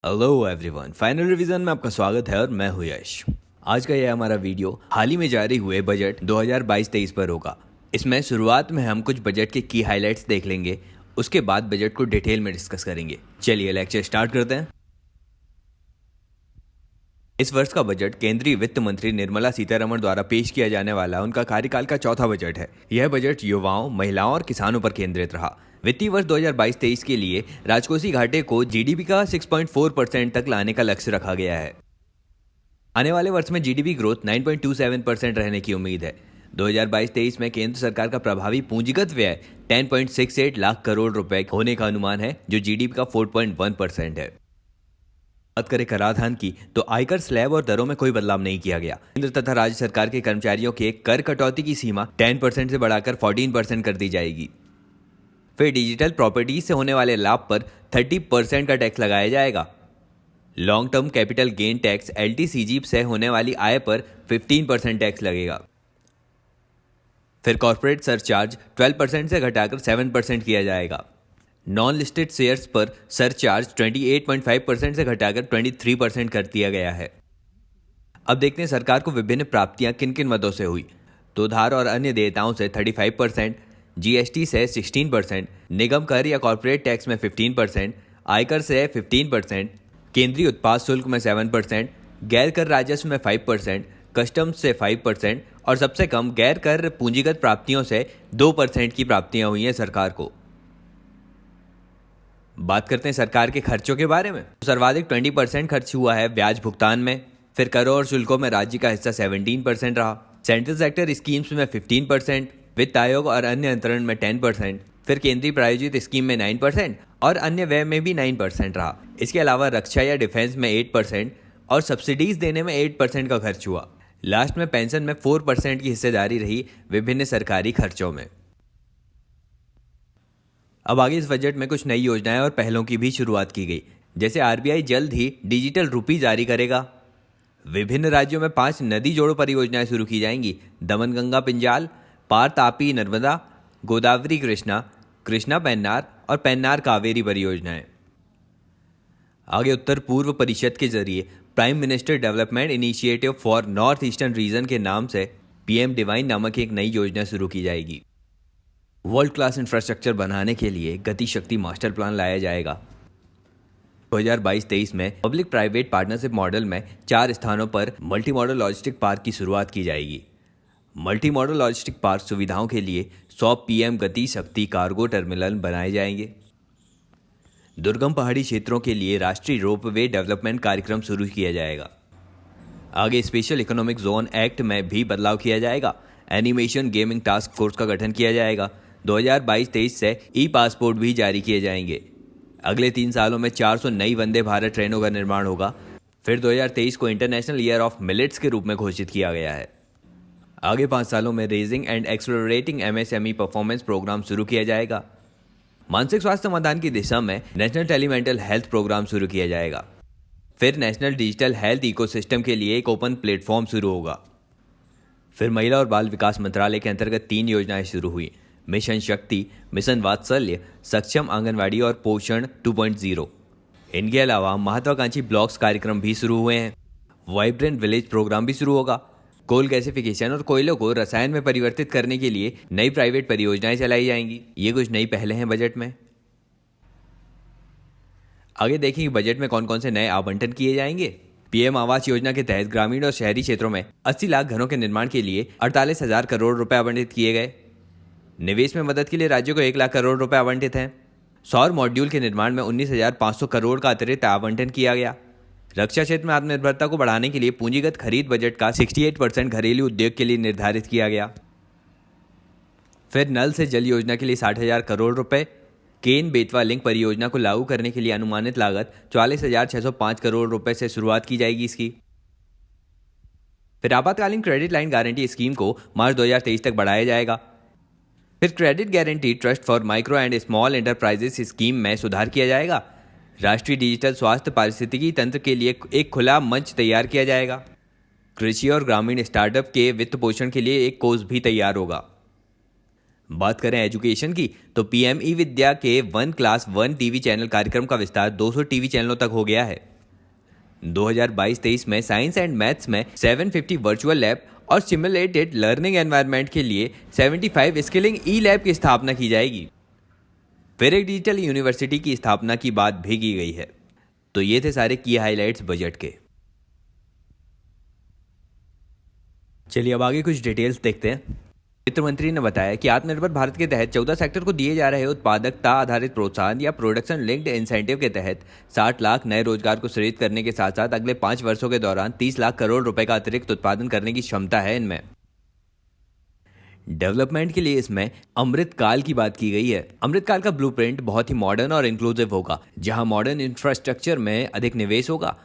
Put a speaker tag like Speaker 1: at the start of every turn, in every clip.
Speaker 1: Hello everyone, final revision में आपका स्वागत है और मैं हूं यश। आज का यह हमारा वीडियो हाल ही में जारी हुए बजट 2022-23 पर होगा। इसमें शुरुआत में हम कुछ बजट के की हाइलाइट्स देख लेंगे, उसके बाद बजट को डिटेल में डिस्कस करेंगे। चलिए लेक्चर स्टार्ट करते हैं। इस वर्ष का बजट केंद्रीय वित्त मंत्री निर्मला सीतारमण द्वारा पेश किया जाने वाला उनका कार्यकाल का चौथा बजट है। यह बजट युवाओं, महिलाओं और किसानों पर केंद्रित रहा। वित्तीय वर्ष 2022-23 के लिए राजकोषीय घाटे को जीडीपी का 6.4% तक लाने का लक्ष्य रखा गया है। आने वाले वर्ष में जीडीपी ग्रोथ 9.27% रहने की उम्मीद है। 2022-23 में केंद्र सरकार का प्रभावी पूंजीगत व्यय 10.68 लाख करोड़ रुपए होने का अनुमान है, जो जीडीपी का 4.1% है। बात करें कराधान की, तो आयकर स्लैब और दरों में कोई बदलाव नहीं किया गया। केंद्र तथा राज्य सरकार के कर्मचारियों के कर कटौती की सीमा 10% से बढ़ाकर 14% कर दी जाएगी। फिर डिजिटल प्रॉपर्टीज से होने वाले लाभ पर 30% का टैक्स लगाया जाएगा। Long term capital gain tax LTCG से होने वाली आय पर 15% टैक्स लगेगा। फिर कॉर्पोरेट सरचार्ज 12% से घटाकर 7% किया जाएगा। नॉन लिस्टेड शेयर्स पर सरचार्ज 28.5% से घटाकर 23% कर दिया गया है। अब देखते हैं सरकार को विभिन्न प्राप्तियां किन किन मदों से हुई। तो उधार और अन्य देयताओं से 35%, GST से 16%, निगम कर या कॉर्पोरेट टैक्स में 15%, आयकर से 15%, केंद्रीय उत्पाद शुल्क में 7%, गैर कर राजस्व में 5%, कस्टम्स से 5% और सबसे कम गैर कर पूंजीगत प्राप्तियों से 2% की प्राप्तियां हुई हैं सरकार को। बात करते हैं सरकार के खर्चों के बारे में। सर्वाधिक 20% खर्च हुआ है ब्याज भुगतान में। फिर करों और शुल्कों में राज्य का हिस्सा 17% रहा। सेंट्रल सेक्टर स्कीम्स में 15%, वित्त आयोग और अन्य अंतरण में 10%, फिर केंद्रीय प्रायोजित स्कीम में 9% और अन्य व्यय में भी 9% रहा। इसके अलावा रक्षा या डिफेंस में 8% और सब्सिडीज देने में 8% का खर्च हुआ। लास्ट में पेंशन में 4% की हिस्सेदारी रही विभिन्न सरकारी खर्चों में। अब आगे इस बजट में कुछ नई योजनाएं और पहलों की भी शुरुआत की गई, जैसे RBI जल्द ही डिजिटल रुपी जारी करेगा। विभिन्न राज्यों में 5 नदी जोड़ो परियोजनाएं शुरू की जाएंगी। दमन गंगा पिंजाल, पार तापी नर्मदा, गोदावरी कृष्णा, कृष्णा पेन्नार और पेन्नार कावेरी परियोजनाएं। आगे उत्तर पूर्व परिषद के जरिए prime minister development initiative for north eastern region के नाम से PM डिवाइन नामक एक नई योजना शुरू की जाएगी। वर्ल्ड क्लास इंफ्रास्ट्रक्चर बनाने के लिए गति शक्ति मास्टर प्लान लाया जाएगा। 2022-23 में पब्लिक प्राइवेट पार्टनरशिप मॉडल में 4 स्थानों पर मल्टी मॉडल लॉजिस्टिक पार्क की शुरुआत की जाएगी। मल्टी मॉडल लॉजिस्टिक पार्क सुविधाओं के लिए 100 PM गति शक्ति कार्गो टर्मिनल बनाए जाएंगे। दुर्गम पहाड़ी क्षेत्रों के लिए राष्ट्रीय रोपवे डेवलपमेंट कार्यक्रम शुरू किया जाएगा। आगे स्पेशल इकोनॉमिक जोन एक्ट में भी बदलाव किया जाएगा। एनिमेशन गेमिंग टास्क फोर्स का गठन किया जाएगा। 2022-23 से पासपोर्ट भी जारी किए जाएंगे। अगले 3 सालों में 400 नई वंदे भारत ट्रेनों का निर्माण होगा। फिर 2023 को इंटरनेशनल ईयर ऑफ मिलेट्स के रूप में घोषित किया गया है। आगे 5 सालों में raising and exploring MSME performance programme शुरू किया जाएगा। मानसिक स्वास्थ्य समाधान की दिशा में नेशनल टेलीमेंटल हेल्थ प्रोग्राम शुरू किया जाएगा। फिर नेशनल डिजिटल हेल्थ इकोसिस्टम के लिए एक ओपन प्लेटफॉर्म शुरू होगा। फिर महिला और बाल विकास मंत्रालय के अंतर्गत 3 योजनाएं शुरू हुई। मिशन शक्ति, मिशन वात्सल्य, सक्षम आंगनवाड़ी और पोषण 2.0। इनके अलावा महत्वाकांक्षी ब्लॉक्स कार्यक्रम भी शुरू हुए हैं। वाइब्रेंट विलेज प्रोग्राम भी शुरू होगा। कोल गैसिफिकेशन और कोयलों को रसायन में परिवर्तित करने के लिए नई प्राइवेट परियोजनाएं चलाई जाएंगी। ये कुछ नई पहलें हैं बजट में। आगे देखेंगे बजट में कौन कौन से नए आवंटन किए जाएंगे। PM आवास योजना के तहत ग्रामीण और शहरी क्षेत्रों में 80 लाख घरों के निर्माण के लिए 48,000 करोड़ रुपए आवंटित किए गए। निवेश में मदद के लिए राज्यों को 1 लाख करोड़ रुपए आवंटित हैं। सौर मॉड्यूल के निर्माण में 19,500 करोड़ का अतिरिक्त आवंटन किया गया। रक्षा क्षेत्र में आत्मनिर्भरता को बढ़ाने के लिए पूंजीगत खरीद बजट का 68% घरेलू उद्योग के लिए निर्धारित किया गया। फिर नल से जल योजना के लिए 60,000 करोड़ रुपए। केन बेतवा लिंक परियोजना को लागू करने के लिए अनुमानित लागत 44,605 करोड़ रुपए से शुरुआत की जाएगी इसकी। फिर आपातकालीन क्रेडिट लाइन गारंटी स्कीम को मार्च 2023 तक बढ़ाया जाएगा। फिर credit guarantee trust for micro and small enterprises scheme में सुधार किया जाएगा। राष्ट्रीय डिजिटल स्वास्थ्य पारिस्थितिकी तंत्र के लिए एक खुला मंच तैयार किया जाएगा। कृषि और ग्रामीण स्टार्टअप के वित्त पोषण के लिए एक कोष भी तैयार होगा। बात करें एजुकेशन की तो पीएम ई विद्या के 1 क्लास 1 टीवी चैनल कार्यक्रम का विस्तार 200 टीवी चैनलों तक हो गया है। 2022-23 में साइंस एंड मैथ्स में 750 वर्चुअल लैब और सिमुलेटेड लर्निंग एनवायरनमेंट के लिए 75 स्किलिंग ई लैब की स्थापना की जाएगी। फिर एक डिजिटल यूनिवर्सिटी की स्थापना की बात भी की गई है। तो ये थे सारे की हाइलाइट्स बजट के। चलिए अब आगे कुछ डिटेल्स देखते हैं। वित्त मंत्री ने बताया कि आत्मनिर्भर भारत के तहत 14 सेक्टर को दिए जा रहे उत्पादकता आधारित प्रोत्साहन या प्रोडक्शन लिंक्ड इंसेंटिव के तहत 60 लाख नए रोजगार को सृजित करने के साथ साथ अगले 5 वर्षों के दौरान 30 लाख करोड़ रुपए का अतिरिक्त उत्पादन करने की क्षमता है इनमें। डेवलपमेंट के लिए इसमें अमृत काल की बात की गई है। अमृत काल का ब्लूप्रिंट बहुत ही मॉडर्न और इंक्लूसिव होगा, जहां मॉडर्न इंफ्रास्ट्रक्चर में अधिक निवेश होगा।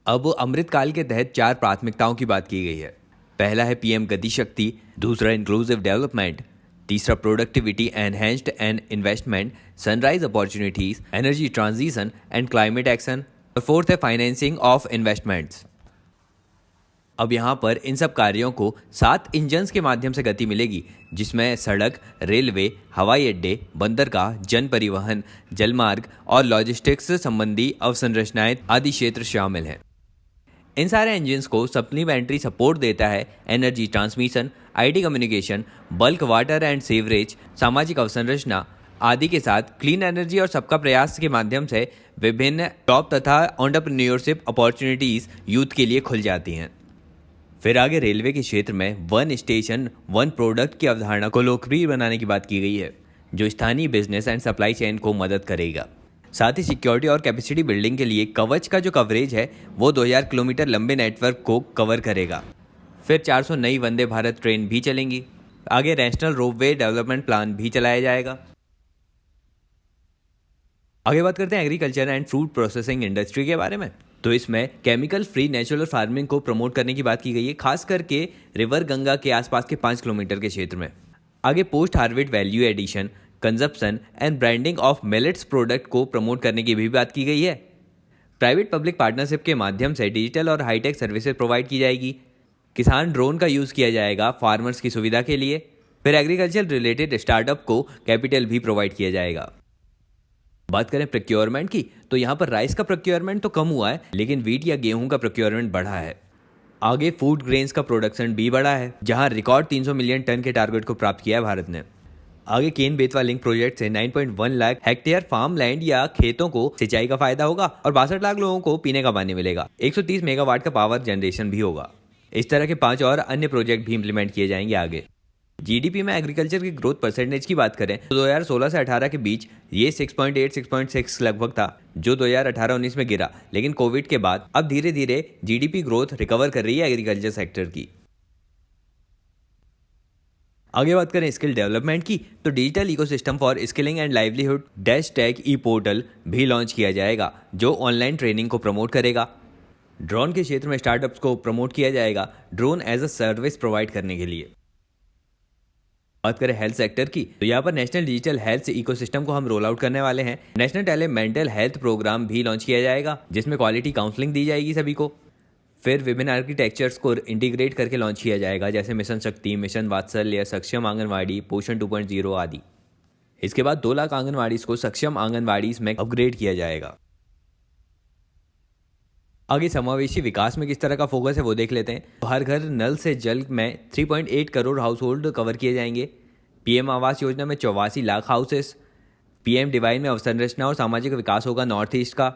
Speaker 1: अब अमृत काल के तहत 4 प्राथमिकताओं की बात की गई है। पहला है पीएम गति शक्ति, दूसरा इंक्लूसिव डेवलपमेंट, तीसरा productivity enhanced and investment, sunrise opportunities, energy transition and climate action और फोर्थ है फाइनेंसिंग ऑफ इन्वेस्टमेंट्स। अब यहाँ पर इन सब कार्यों को 7 इंजन्स के माध्यम से गति मिलेगी, जिसमें सड़क, रेलवे, हवाई अड्डे, बंदरगाह, जन परिवहन, जलमार्ग और लॉजिस्टिक्स संबंधी अवसंरचनाएं आदि क्षेत्र शामिल हैं। इन सारे इंजन्स को सप्लीमेंट्री सपोर्ट देता है energy transmission, IT communication, bulk water and sewerage, सामाजिक अवसंरचना आदि के साथ क्लीन एनर्जी और सबका प्रयास के माध्यम से विभिन्न जॉब तथा एंटरप्रेन्योरशिप अपॉर्चुनिटीज यूथ के लिए खुल जाती हैं। फिर आगे रेलवे के क्षेत्र में 1 स्टेशन 1 प्रोडक्ट की अवधारणा को लोकप्रिय बनाने की बात की गई है, जो स्थानीय बिजनेस एंड सप्लाई चेन को मदद करेगा। साथ ही सिक्योरिटी और कैपेसिटी बिल्डिंग के लिए कवच का जो कवरेज है वो 2000 किलोमीटर लंबे नेटवर्क को कवर करेगा। फिर 400 नई वंदे भारत ट्रेन भी चलेंगी। आगे नेशनल रोपवे डेवलपमेंट प्लान भी चलाया जाएगा। आगे बात करते हैं agriculture and food processing industry के बारे में। तो इसमें केमिकल फ्री नेचुरल फार्मिंग को प्रमोट करने की बात की गई है, खास करके रिवर गंगा के आसपास के 5 किलोमीटर के क्षेत्र में। आगे post harvest value addition, consumption and branding of millets product को प्रमोट करने की भी बात की गई है। प्राइवेट पब्लिक पार्टनरशिप के माध्यम से डिजिटल और हाईटेक सर्विसेज प्रोवाइड की जाएगी। किसान ड्रोन का यूज़ किया जाएगा फार्मर्स की सुविधा के लिए। फिर एग्रीकल्चर रिलेटेड स्टार्टअप को कैपिटल भी प्रोवाइड किया जाएगा। बात करें प्रोक्योरमेंट की तो यहाँ पर राइस का प्रोक्योरमेंट तो कम हुआ है, लेकिन वीट या गेहूं का प्रोक्योरमेंट बढ़ा है। आगे फूड ग्रेन्स का प्रोडक्शन भी बढ़ा है, जहां रिकॉर्ड 300 मिलियन टन के टारगेट को प्राप्त किया है भारत ने। आगे केन बेतवा लिंक प्रोजेक्ट से 9.1 लाख हेक्टेयर फार्म लैंड या खेतों को सिंचाई का फायदा होगा और 62 लाख लोगों को पीने का पानी मिलेगा। 130 मेगावाट का पावर जनरेशन भी होगा। इस तरह के 5 और अन्य प्रोजेक्ट भी इंप्लीमेंट किए जाएंगे आगे। जीडीपी में एग्रीकल्चर की ग्रोथ परसेंटेज की बात करें तो 2016 से 18 के बीच ये 6.8-6.6 लगभग था, जो 2018-19 में गिरा, लेकिन कोविड के बाद अब धीरे धीरे जीडीपी ग्रोथ रिकवर कर रही है एग्रीकल्चर सेक्टर की। आगे बात करें स्किल डेवलपमेंट की तो digital ecosystem for skilling and livelihood #टेक ई पोर्टल भी लॉन्च किया जाएगा, जो ऑनलाइन ट्रेनिंग को प्रमोट करेगा। ड्रोन के क्षेत्र में स्टार्टअप्स को प्रमोट किया जाएगा drone as a service provide करने के लिए। बात करें हेल्थ सेक्टर की तो यहाँ पर नेशनल डिजिटल हेल्थ इकोसिस्टम को हम रोल आउट करने वाले हैं। National tele mental health programme भी लॉन्च किया जाएगा, जिसमें क्वालिटी काउंसलिंग दी जाएगी सभी को। फिर विभिन्न आर्किटेक्चर्स को इंटीग्रेट करके लॉन्च किया जाएगा, जैसे मिशन शक्ति, मिशन वात्सल्य, सक्षम आंगनवाड़ी, पोषण 2.0 आदि। इसके बाद 2 लाख आंगनवाड़ी को सक्षम आंगनवाड़ी में अपग्रेड किया जाएगा। आगे समावेशी विकास में किस तरह का फोकस है वो देख लेते हैं। तो हर घर नल से जल में 3.8 करोड़ हाउस होल्ड कवर किए जाएंगे। पीएम आवास योजना में 84 लाख हाउसेस। पीएम डिवाइन में अवसंरचना और सामाजिक विकास होगा नॉर्थ ईस्ट का।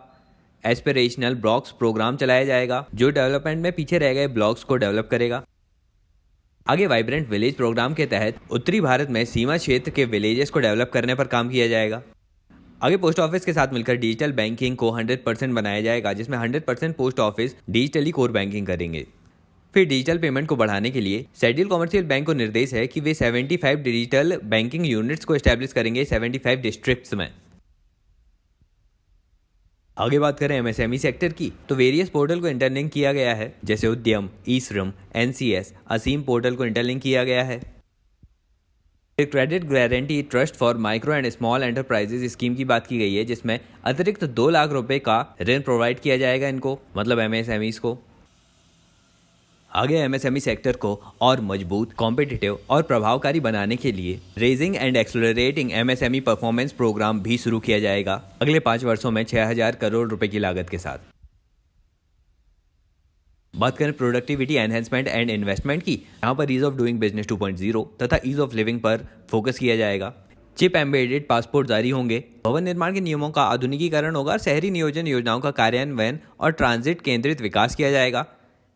Speaker 1: एस्पिरेशनल ब्लॉक्स प्रोग्राम चलाया जाएगा, जो डेवलपमेंट में पीछे रह गए ब्लॉक्स को डेवलप करेगा। आगे वाइब्रेंट विलेज प्रोग्राम के तहत उत्तरी भारत में सीमा क्षेत्र के विलेजेस को डेवलप करने पर काम किया जाएगा। आगे पोस्ट ऑफिस के साथ मिलकर डिजिटल बैंकिंग को 100% बनाया जाएगा, जिसमें 100% post office digitally core banking करेंगे। फिर डिजिटल पेमेंट को बढ़ाने के लिए शेड्यूल कॉमर्शियल बैंक को निर्देश है कि वे 75 डिजिटल बैंकिंग यूनिट्स को एस्टैब्लिश करेंगे 75 डिस्ट्रिक्ट्स में। आगे बात करें एमएसएमई सेक्टर की तो वेरियस पोर्टल को इंटरलिंक किया गया है, जैसे उद्यम, ई श्रम, एनसीएस, असीम पोर्टल को इंटरलिंक किया गया है। Credit guarantee trust for micro and small enterprises scheme की बात की गई है, जिसमें अतिरिक्त 2 लाख रुपए का ऋण प्रोवाइड किया जाएगा इनको, मतलब एमएसएमईज को। आगे एमएसएमई सेक्टर को और मजबूत, कॉम्पिटिटिव और प्रभावकारी बनाने के लिए raising and accelerating MSME performance programme भी शुरू किया जाएगा अगले 5 वर्षों में 6,000 करोड़ रुपए की लागत के साथ। बात करें प्रोडक्टिविटी एनहेंसमेंट एंड इन्वेस्टमेंट की, यहाँ पर ईज ऑफ डूइंग बिजनेस 2.0 तथा ईज ऑफ लिविंग पर फोकस किया जाएगा। चिप एम्बेडेड पासपोर्ट जारी होंगे, भवन निर्माण के नियमों का आधुनिकीकरण होगा, शहरी नियोजन योजनाओं का कार्यान्वयन और ट्रांजिट केंद्रित विकास किया जाएगा।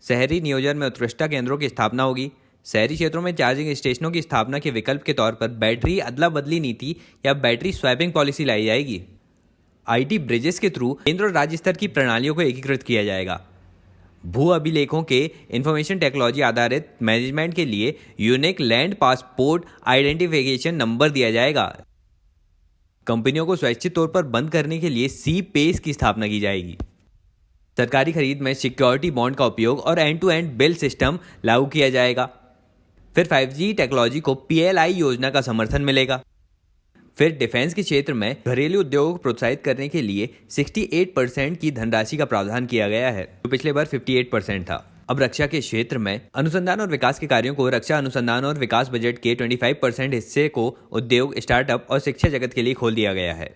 Speaker 1: शहरी नियोजन में उत्कृष्टता केंद्रों की स्थापना होगी। शहरी क्षेत्रों में चार्जिंग स्टेशनों की स्थापना के विकल्प के तौर पर बैटरी अदला बदली नीति या बैटरी स्वैपिंग पॉलिसी लाई जाएगी। आईटी ब्रिजेस के थ्रू केंद्र और राज्य स्तर की प्रणालियों को एकीकृत किया जाएगा। भू अभिलेखों के इंफॉर्मेशन टेक्नोलॉजी आधारित मैनेजमेंट के लिए unique land passport identification number दिया जाएगा। कंपनियों को स्वैच्छिक तौर पर बंद करने के लिए सी पेस की स्थापना की जाएगी। सरकारी खरीद में सिक्योरिटी बॉन्ड का उपयोग और end to end bill system लागू किया जाएगा। फिर 5G टेक्नोलॉजी को PLI योजना का समर्थन मिलेगा। फिर डिफेंस के क्षेत्र में घरेलू उद्योग को प्रोत्साहित करने के लिए 68% की धनराशि का प्रावधान किया गया है, जो पिछले बार 58% था। अब रक्षा के क्षेत्र में अनुसंधान और विकास के कार्यों को रक्षा अनुसंधान और विकास बजट के 25% हिस्से को उद्योग, स्टार्टअप और शिक्षा जगत के लिए खोल दिया गया है।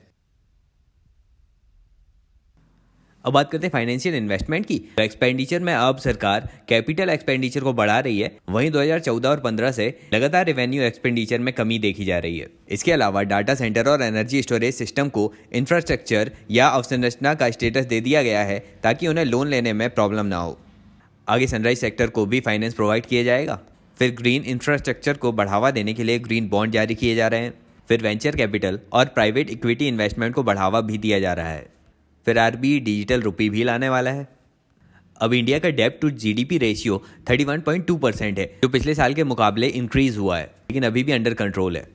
Speaker 1: अब बात करते हैं फाइनेंशियल इन्वेस्टमेंट की। एक्सपेंडिचर में अब सरकार कैपिटल एक्सपेंडिचर को बढ़ा रही है, वहीं 2014 और 15 से लगातार रेवेन्यू एक्सपेंडिचर में कमी देखी जा रही है। इसके अलावा डाटा सेंटर और एनर्जी स्टोरेज सिस्टम को इंफ्रास्ट्रक्चर या अवसंरचना का स्टेटस दे दिया गया है ताकि उन्हें लोन लेने में प्रॉब्लम ना हो। आगे सनराइज सेक्टर को भी फाइनेंस प्रोवाइड किया जाएगा। फिर ग्रीन इंफ्रास्ट्रक्चर को बढ़ावा देने के लिए ग्रीन बॉन्ड जारी किए जा रहे हैं। फिर वेंचर कैपिटल और प्राइवेट इक्विटी इन्वेस्टमेंट को बढ़ावा भी दिया जा रहा है। फिर RBI डिजिटल रुपी भी लाने वाला है। अब इंडिया का डेब्ट टू GDP रेशियो 31.2% है, जो पिछले साल के मुकाबले इंक्रीज हुआ है, लेकिन अभी भी अंडर कंट्रोल है।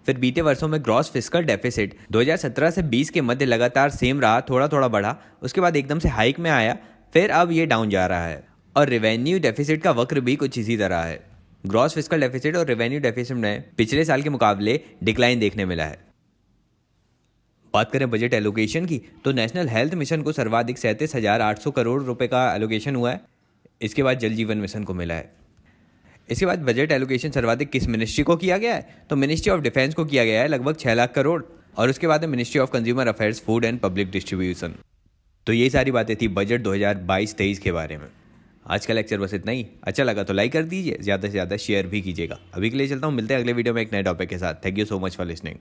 Speaker 1: फिर बीते वर्षों में ग्रॉस फिस्कल डेफिसिट 2017 से 20 के मध्य लगातार सेम रहा, थोड़ा थोड़ा बढ़ा, उसके बाद एकदम से हाइक में आया, फिर अब ये डाउन जा रहा है। और रेवेन्यू डेफिसिट का वक्र भी कुछ इसी तरह है। ग्रॉस फिस्कल डेफिसिट और रेवेन्यू डेफिसिट में पिछले साल के मुकाबले डिक्लाइन देखने मिला है। बात करें बजट एलोकेशन की, तो नेशनल हेल्थ मिशन को सर्वाधिक 37,800 करोड़ रुपए का एलोकेशन हुआ है। इसके बाद जल जीवन मिशन को मिला है। इसके बाद बजट एलोकेशन सर्वाधिक किस मिनिस्ट्री को किया गया है, तो मिनिस्ट्री ऑफ डिफेंस को किया गया है, लगभग 6 लाख करोड़। और उसके बाद ministry of consumer affairs, food and public distribution. तो ये सारी बातें थी बजट 2022-23 के बारे में। आज का लेक्चर बस इतना ही। अच्छा लगा तो लाइक कर दीजिए, ज़्यादा से ज़्यादा शेयर भी कीजिएगा। अभी के लिए चलता हूँ, मिलते हैं अगले वीडियो में एक नए टॉपिक के साथ। Thank you so much for listening.